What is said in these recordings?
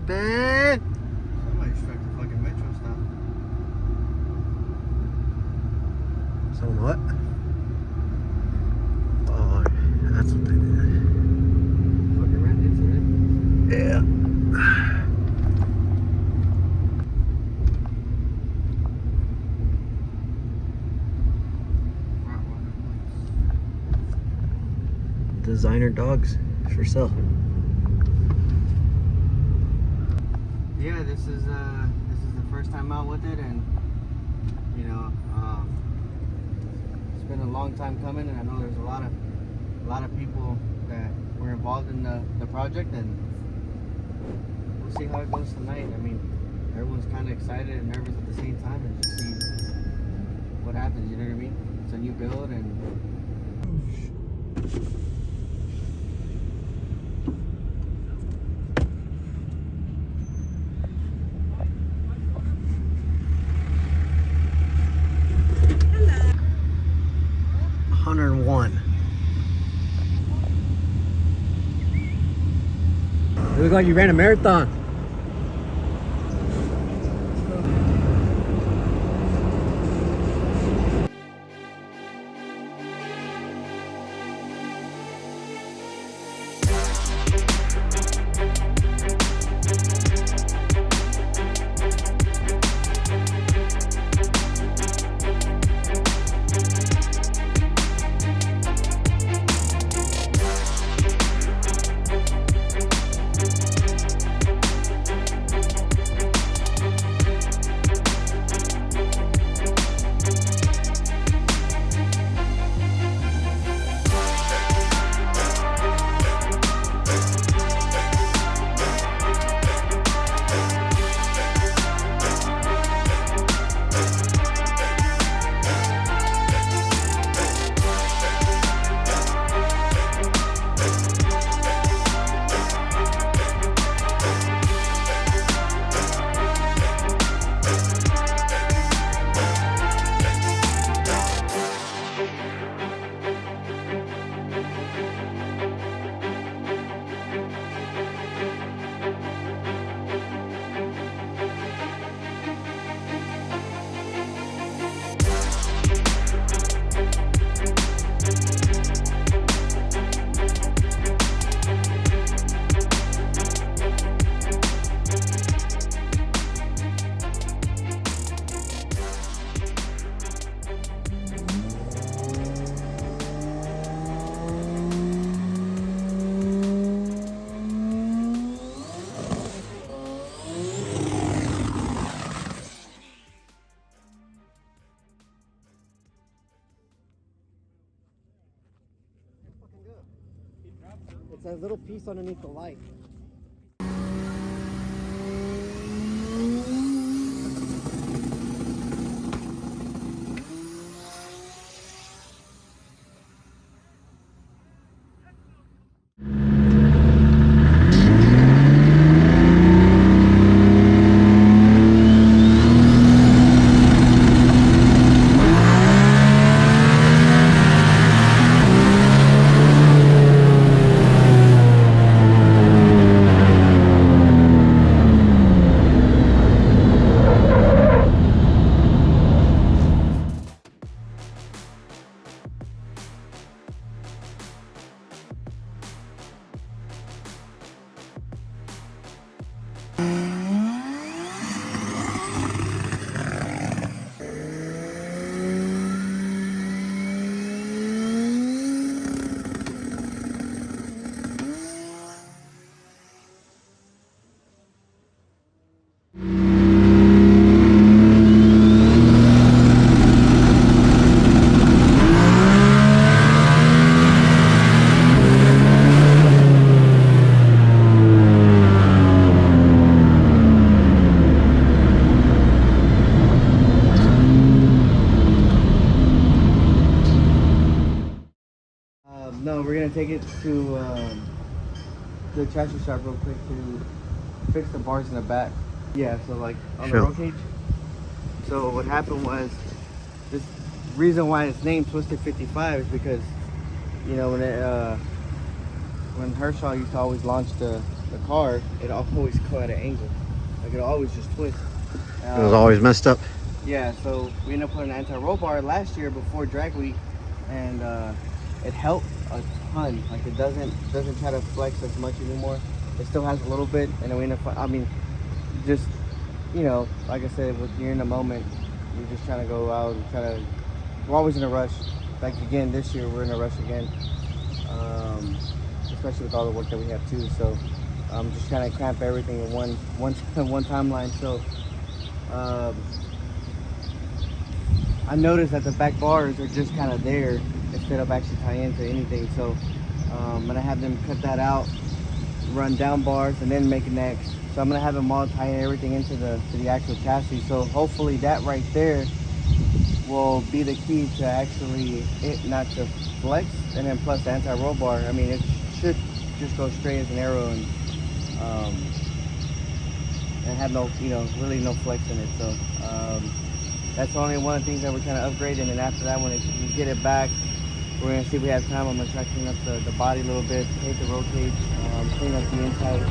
happened? Somebody struck the fucking metro stop. Someone what? Oh, that's what they did. Fucking ran into it. Yeah. Designer dogs for sale. Yeah, this is the first time out with it, and you know, it's been a long time coming, and I know there's a lot of people that were involved in the project, and we'll see how it goes tonight. I mean, everyone's kind of excited and nervous at the same time, and just see what happens. You know what I mean? It's a new build, and. You look like you ran a marathon. It's that little piece underneath the light. No, we're gonna take it to the chassis shop real quick to fix the bars in the back. Yeah, so like on the roll cage. So what happened was, this reason why it's named Twisted 55 is because, you know, when Herschel used to always launch the the car, it always go at an angle. Like it always just twists. It was always messed up. Yeah, so we ended up putting an anti-roll bar last year before drag week, and it helped a ton. Like it doesn't try to flex as much anymore. It still has a little bit, and then we end up, I mean, just, you know, like I said, when you're in the moment, you're just trying to go out and try to, we're always in a rush. Like again, this year we're in a rush again, especially with all the work that we have too. So I'm just trying to cramp everything in one timeline. So I noticed that the back bars are just kind of there instead of actually tying into anything. So I'm gonna have them cut that out, run down bars, and then make next. So I'm gonna have them all tie everything into the actual chassis. So hopefully that right there will be the key to actually it not to flex, and then plus the anti-roll bar. I mean, it should just go straight as an arrow and have no, you know, really no flex in it. So that's only one of the things that we're kind of upgrading. And after that, when we get it back, we're gonna see if we have time. I'm gonna try to clean up the body a little bit, paint the roll cage, clean up the inside.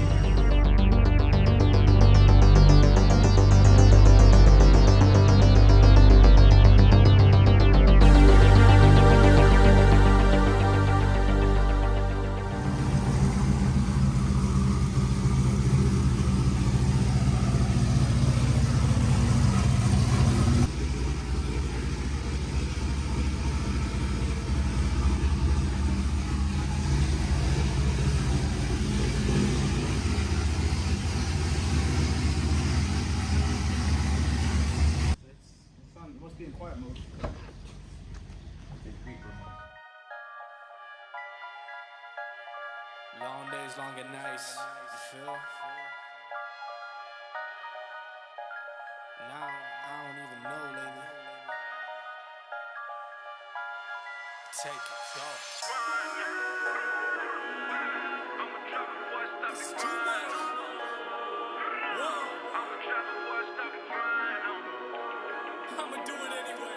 Must be in quiet mode. Long days, longer nights. You feel? Now I don't even know lately. Take it, go. It's too much. Whoa. I'ma do it anyway.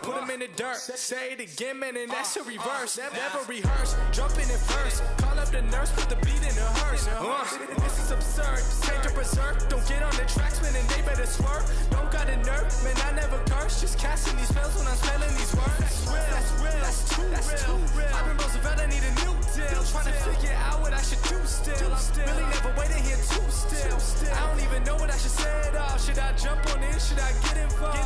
Put them in the dirt, say it again, man, and that's a reverse. Never rehearse, jumping in first. Call up the nurse, put the beat in the hearse. This is absurd, change to berserk. Don't get on the tracks, man, and they better swerve. Don't got a nerve, man, I never curse. Just casting these spells when I'm spelling these words. That's real, that's too real. I've been Roosevelt, I need a new deal. Trying to figure out what I should do still. I'm really never waiting here too still. I don't even know what I should say at all. Should I jump on in? Should I get involved?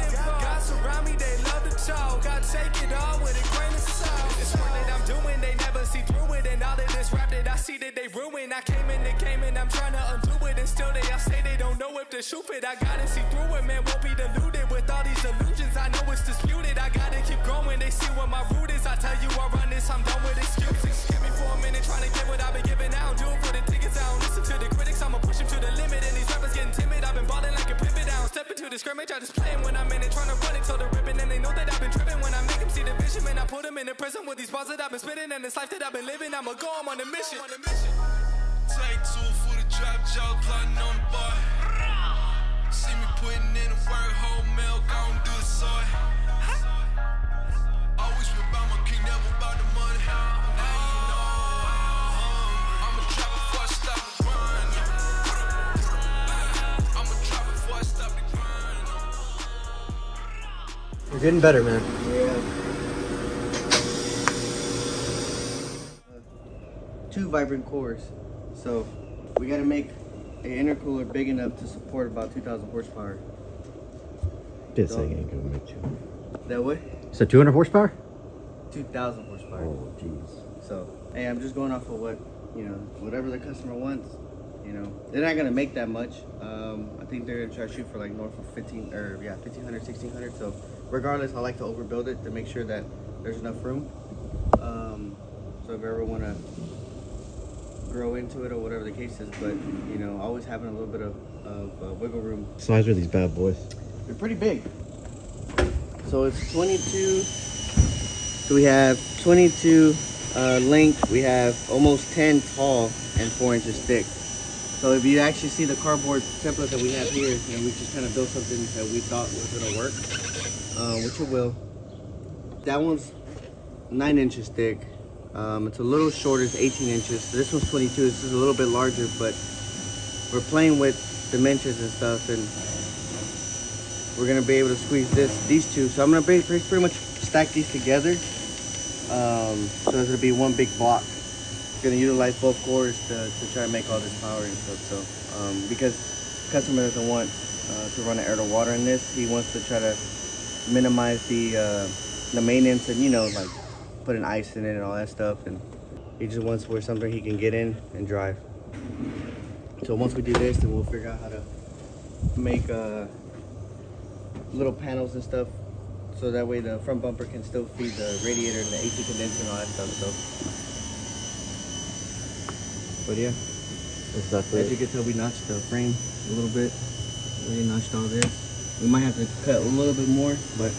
God surround me, they love to talk. I take it all with a grain of salt. This work that I'm doing, they never see through it. And all of this rap that I see that they ruin. I came in the game and I'm trying to undo it. And still they all say they don't know if the shoe fit. I gotta see through it, man, won't be deluded with all these illusions. I know it's disputed, I gotta keep growing. They see what my root is. I tell you I run this, I'm done with excuses. Give me for a minute, trying to get what I've been giving out. Do it for the tickets, I don't listen to the critics. I'ma push them to the limit. And these rappers getting timid, I've been balling like a pivot. I don't step into the scrimmage, I just play them when I'm in it. Trying to run it till the ribbon. And they know that I've been tripping when I make them see the vision. Man, I put them in the prison with these bars that I've been spitting. And this life that I've been living, I'ma go, I'm on a mission. Take two for the trap, jaw plotting on the bar. See me putting in the work, whole milk, I don't do the soy. Always been about my king, never about the money. Now you know, I'm a trap before I stop the grind. I'm a trap before I stop the grind. You're getting better, man. Yeah. 2 vibrant cores. So we gotta make an intercooler big enough to support about 2,000 horsepower. This So- thing ain't gonna make you. That way? So 200 horsepower? 2,000 horsepower. Oh, jeez. So, hey, I'm just going off of what, you know, whatever the customer wants. You know, they're not gonna make that much. I think they're gonna try to shoot for like north of 1,500, 1,600. So, regardless, I like to overbuild it to make sure that there's enough room. So if you ever wanna grow into it or whatever the case is, but you know, always having a little bit of wiggle room. Size are these bad boys? They're pretty big. So it's 22. So we have 22 length. We have almost 10 tall and 4 inches thick. So if you actually see the cardboard template that we have here, you know, we just kind of built something that we thought was gonna work, which it will. That one's 9 inches thick. It's a little shorter, it's 18 inches. This one's 22, this is a little bit larger, but we're playing with dimensions and stuff, and we're gonna be able to squeeze these two. So I'm gonna pretty much stack these together. So it's gonna be one big block. Gonna utilize both cores to try to make all this power and stuff. So because the customer doesn't want to run an air to water in this, he wants to try to minimize the maintenance and, you know, like putting ice in it and all that stuff, and he just wants where something he can get in and drive. So once we do this, then we'll figure out how to make little panels and stuff, so that way the front bumper can still feed the radiator and the AC condenser and all that stuff. So, but yeah, Exactly. as you can tell, we notched the frame a little bit. We notched all this. We might have to cut a little bit more, but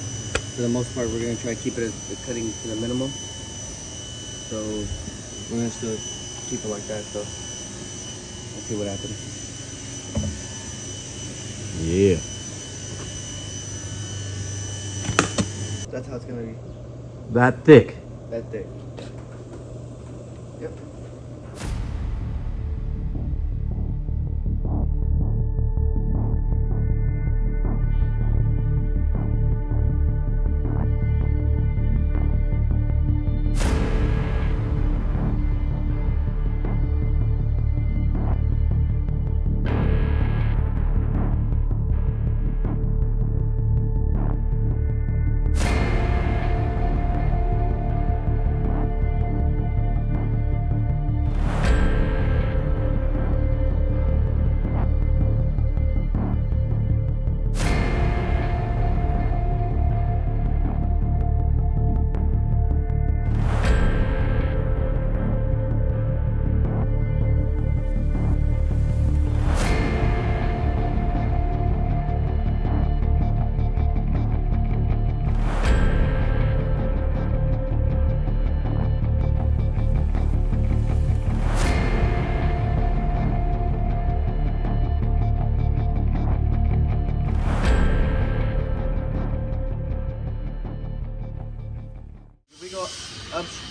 for the most part, we're gonna try to keep it the cutting to the minimum. So we're gonna still keep it like that. So let's see what happens. Yeah. That's how it's gonna be. That thick. That thick. Yep.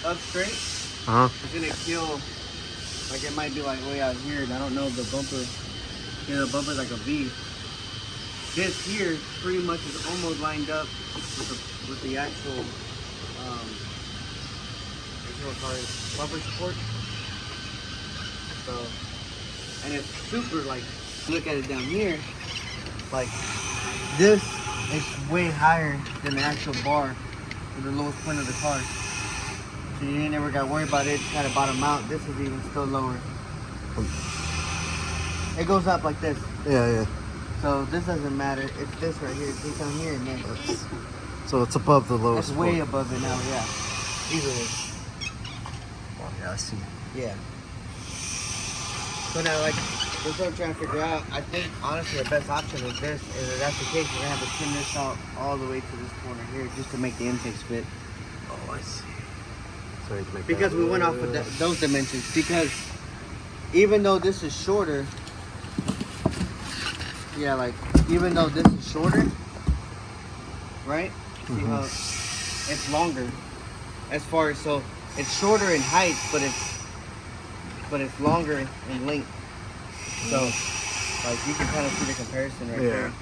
Up straight, it's gonna kill, like it might be like way out here, and I don't know the bumper, you know, the bumper's like a V. This here pretty much is almost lined up with the actual, what you call it, bumper support. So, and it's super, like, look at it down here, like, this is way higher than the actual bar to the lowest point of the car. So you ain't never got to worry about it kind of bottom out. This is even still lower. It goes up like this. Yeah. So this doesn't matter. It's this right here. It's down here and then. So it's above the lowest. It's way above it now, yeah. Easily. Oh, yeah, I see. Yeah. So now, like, that's what I'm trying to figure out. I think, honestly, the best option is this. And if that's the case, we're going to have to trim this out all the way to this corner here just to make the intakes fit. Oh, I see. So you can make Because we went off of those dimensions. Because even though this is shorter, yeah, like, even though this is shorter, right? See how it's longer as far as, so it's shorter in height, but it's longer in length. So, like, you can kind of see the comparison right there.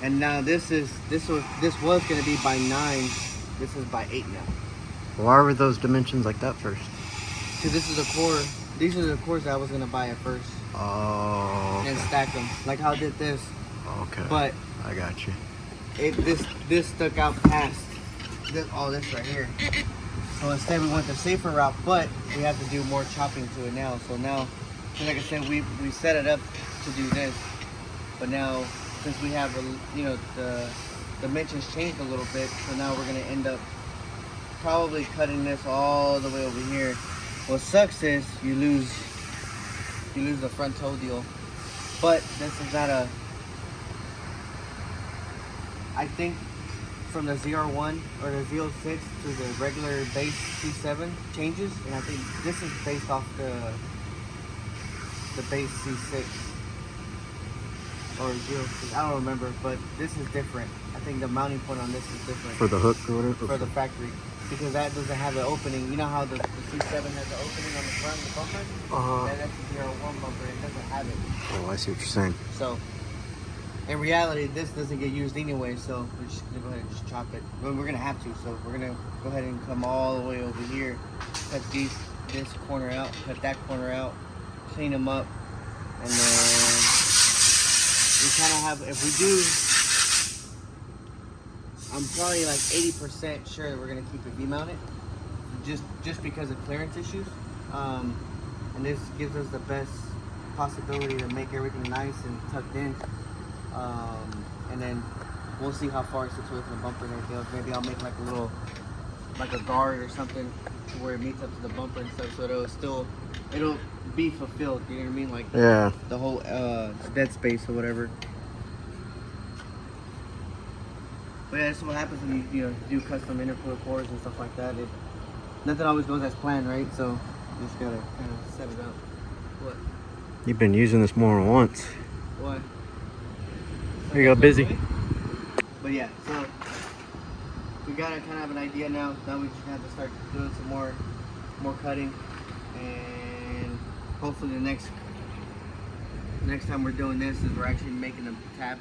And now this was going to be by 9. This is by 8 now. Why were those dimensions like that first? Because this is a core. These are the cores that I was going to buy at first. Oh. Okay. And stack them. Like how I did this. Okay. But I got you. This stuck out past all this right here. So instead we went the safer route, but we have to do more chopping to it now. So now, like I said, we set it up to do this. But now, since we have, the dimensions changed a little bit, so now we're going to end up probably cutting this all the way over here. What sucks is you lose the front toe deal. But this is not a, I think from the ZR1 or the Z06 to the regular base C7 changes, and I think this is based off the base C6 or 06. I don't remember, but this is different. I think the mounting point on this is different For the hook or whatever? for the factory. because that doesn't have an opening. You know how the C7 has an opening on the front of the bumper? That's a 01 bumper. It doesn't have it. Oh, I see what you're saying. So, in reality, this doesn't get used anyway, so we're just gonna go ahead and just chop it. Well, we're gonna have to, so we're gonna go ahead and come all the way over here, cut this corner out, cut that corner out, clean them up, and then we kind of have, if we do, I'm probably like 80% sure that we're gonna keep it V-mounted, just because of clearance issues, and this gives us the best possibility to make everything nice and tucked in. And then we'll see how far it sits away from the bumper and everything else. Maybe I'll make like a little, like a guard or something to where it meets up to the bumper and stuff, so it'll be fulfilled. You know what I mean? Like Yeah. the whole dead space or whatever. But yeah, that's what happens when you do custom intercooler cores and stuff like that. Nothing always goes as planned, right? So you just gotta kind of set it up. What? You've been using this more than once. What? Here you go, busy. But yeah, so we gotta kind of have an idea now. Now we just have to start doing some more cutting, and hopefully the next time we're doing this is we're actually making the tabs